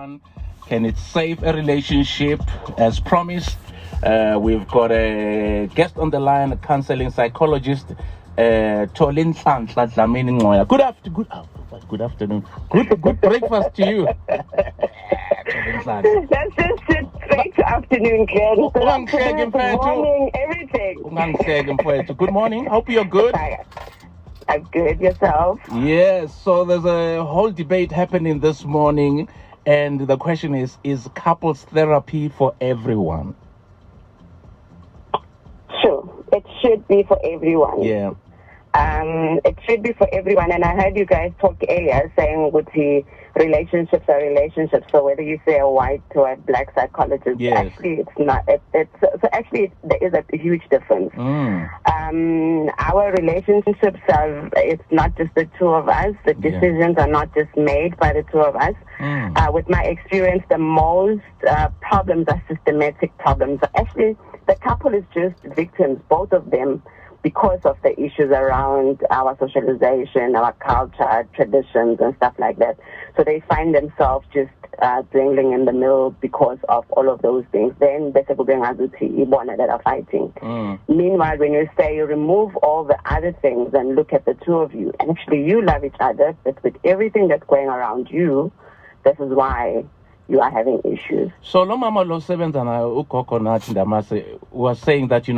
everyone. Can it save a relationship? As promised, we've got a guest on the line, a counseling psychologist, Dlamini-Ngcoya. Good afternoon. Good breakfast to you. That's just it. Straight afternoon, Glenn. Good morning, everything. Good morning. Hope you're good. I'm good. Yourself? Yes. So there's a whole debate happening this morning, and the question is couples therapy for everyone? Sure. It should be for everyone. Yeah. It should be for everyone. And I heard you guys talk earlier saying with the relationships are relationships. So whether you say a white or a black psychologist, yes. Actually it's not. There is a huge difference. Our relationships it's not just the two of us. The decisions are not just made by the two of us. With my experience, the most problems are systematic problems. Actually, the couple is just victims, both of them, because of the issues around our socialization, our culture, traditions, and stuff like that. So they find themselves just dangling in the middle because of all of those things. Then they that are fighting. Meanwhile, when you say you remove all the other things and look at the two of you, and actually you love each other, but with everything that's going around you, this is why you are having issues. So Lomama Lo Sevenzana was saying that,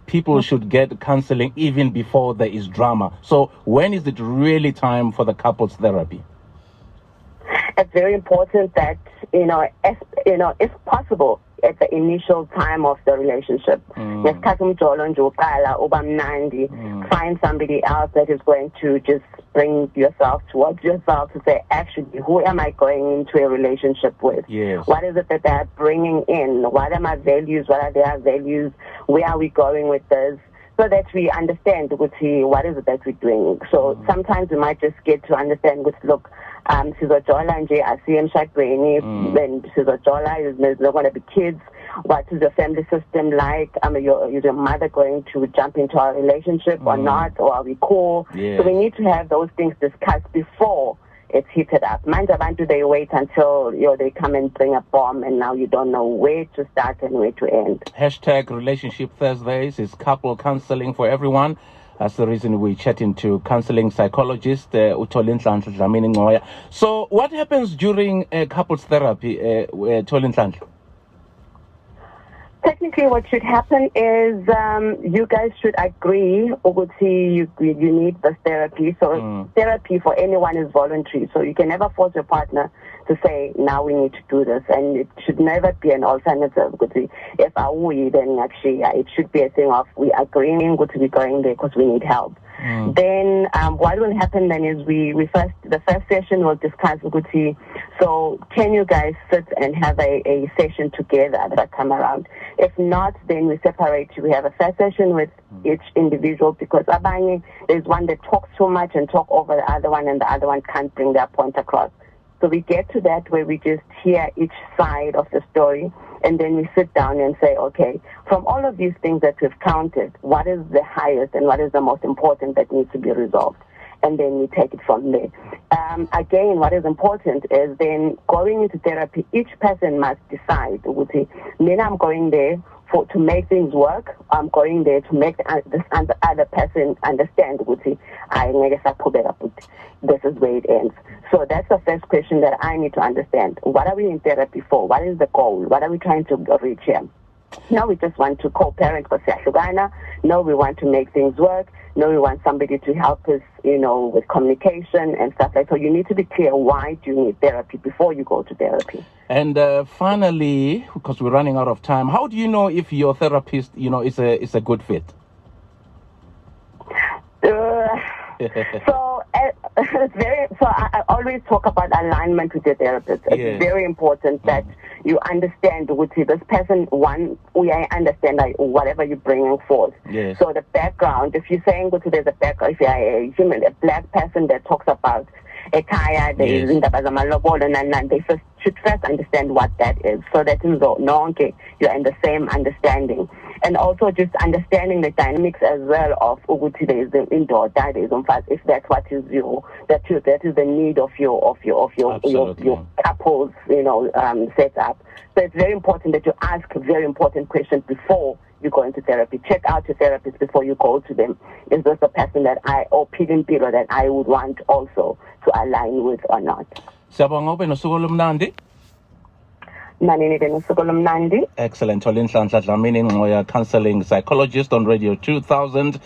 people should get counseling even before there is drama. So when is it really time for the couples therapy? It's very important that, if possible, at the initial time of the relationship. Find somebody else that is going to just bring yourself towards yourself to say, actually, who am I going into a relationship with? Yes. What is it that they're bringing in? What are my values? What are their values? Where are we going with this? So that we understand what is it that we're doing. So sometimes we might just get to understand, look, Sizojola nje asiye emshadweni, then Sizojola is not going to be kids. What is your family system like? Is your mother going to jump into our relationship or not? Or are we cool? Yes. So we need to have those things discussed before it's heated up. Do they wait until they come and bring a bomb and now you don't know where to start and where to end. # Relationship Thursdays is couple counseling for everyone. That's the reason we're chatting to counseling psychologist Dlamini-Ngcoya. So what happens during couples therapy, Dlamini? Technically, what should happen is you guys should agree, you need this therapy. So therapy for anyone is voluntary. So you can never force your partner to say, now we need to do this. And it should never be an alternative. If then actually it should be a thing of we agreeing to be going there because we need help. Then what will happen then is the first session will discuss so can you guys sit and have a session together that come around. If not, then we separate. We have a first session with each individual because there's one that talks too much and talk over the other one and the other one can't bring their point across. So we get to that where we just hear each side of the story and then we sit down and say, okay, from all of these things that we've counted, what is the highest and what is the most important that needs to be resolved? And then we take it from there. Again, what is important is then going into therapy, each person must decide, I'm going there to make things work. I'm going there to make this other person understand, this is where it ends. So that's the first question that I need to understand. What are we in therapy for? What is the goal? What are we trying to reach here? No, we just want to co-parent for Siyahlukana. No, we want to make things work. No, we want somebody to help us, with communication and stuff like that. So you need to be clear, why do you need therapy before you go to therapy? And finally, because we're running out of time, how do you know if your therapist, is a good fit? I always talk about alignment with your therapist. It's very important that you understand this person, I understand whatever you're bringing forth. Yes. So the background, if you're saying there's a background, if you're a black person that talks about ekhaya, they should first understand what that is, so that you're in the same understanding. and also just understanding the dynamics as well of Uguti, there is the indoor, there is if that's what is that is the need of your couples, setup. So it's very important that you ask very important questions before you go into therapy. Check out your therapist before you go to them. Is this a person that or pillar that I would want also to align with or not? Excellent. Dlamini-Ngcoya, counseling psychologist on Radio 2000.